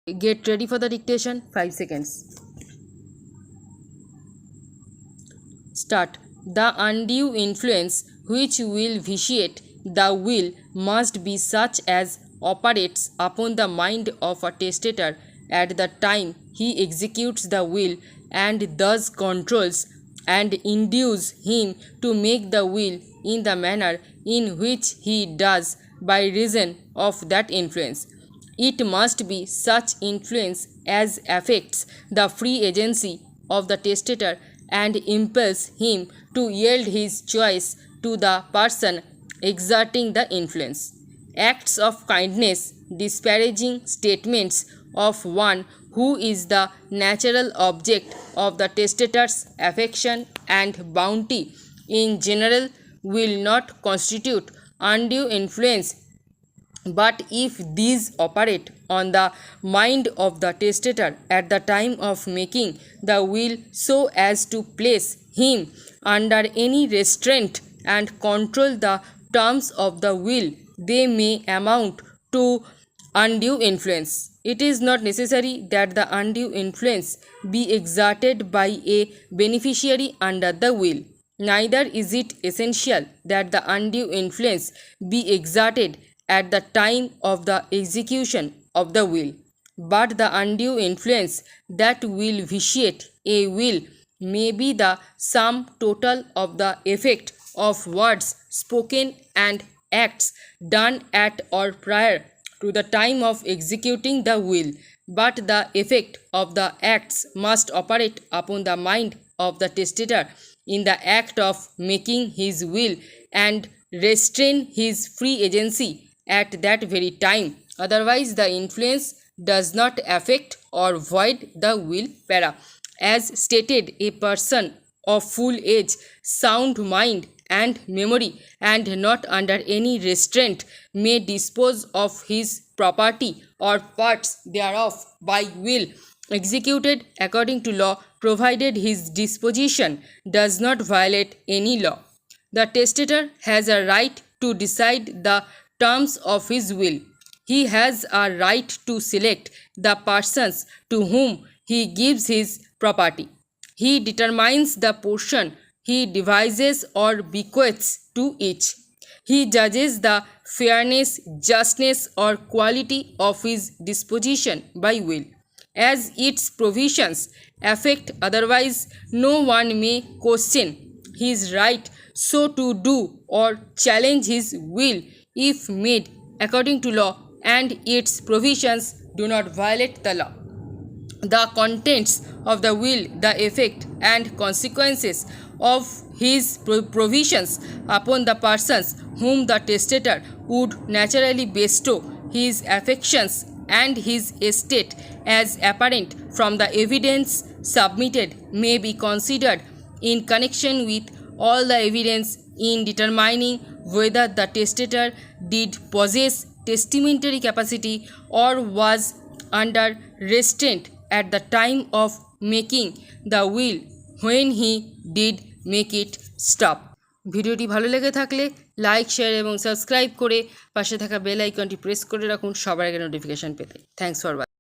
Get ready for the dictation. 5 seconds. Start. The undue influence which will vitiate the will must be such as operates upon the mind of a testator at the time he executes the will, and thus controls and induces him to make the will in the manner in which he does by reason of that influence. It must be such influence as affects the free agency of the testator and impels him to yield his choice to the person exerting the influence. Acts of kindness, disparaging statements of one who is the natural object of the testator's affection and bounty in general will not constitute undue influence, but if these operate on the mind of the testator at the time of making the will so as to place him under any restraint and control the terms of the will, they may amount to undue influence. It is not necessary that the undue influence be exerted by a beneficiary under the will. Neither is it essential that the undue influence be exerted at the time of the execution of the will, but the undue influence that will vitiate a will may be the sum total of the effect of words spoken and acts done at or prior to the time of executing the will, but the effect of the acts must operate upon the mind of the testator in the act of making his will and restrain his free agency at that very time. Otherwise, the influence does not affect or void the will para. As stated, a person of full age, sound mind and memory, and not under any restraint, may dispose of his property or parts thereof by will executed according to law, provided his disposition does not violate any law. The testator has a right to decide the terms of his will. He has a right to select the persons to whom he gives his property. He determines the portion he devises or bequeaths to each. He judges the fairness, justness, or quality of his disposition by will. As its provisions affect otherwise, no one may question his right so to do or challenge his will if made according to law and its provisions do not violate the law. The contents of the will, the effect and consequences of his provisions upon the persons whom the testator would naturally bestow his affections and his estate as apparent from the evidence submitted may be considered in connection with all the evidence in determining whether the testator did possess testamentary capacity or was under restraint at the time of making the will when he did make it stop. ভিডিওটি ভালো লেগে থাকলে like share এবং subscribe করে পাশে থাকা bell আইকনটি press করে রাখুন সবার আগে নোটিফিকেশন পেতে। Thanks for watching.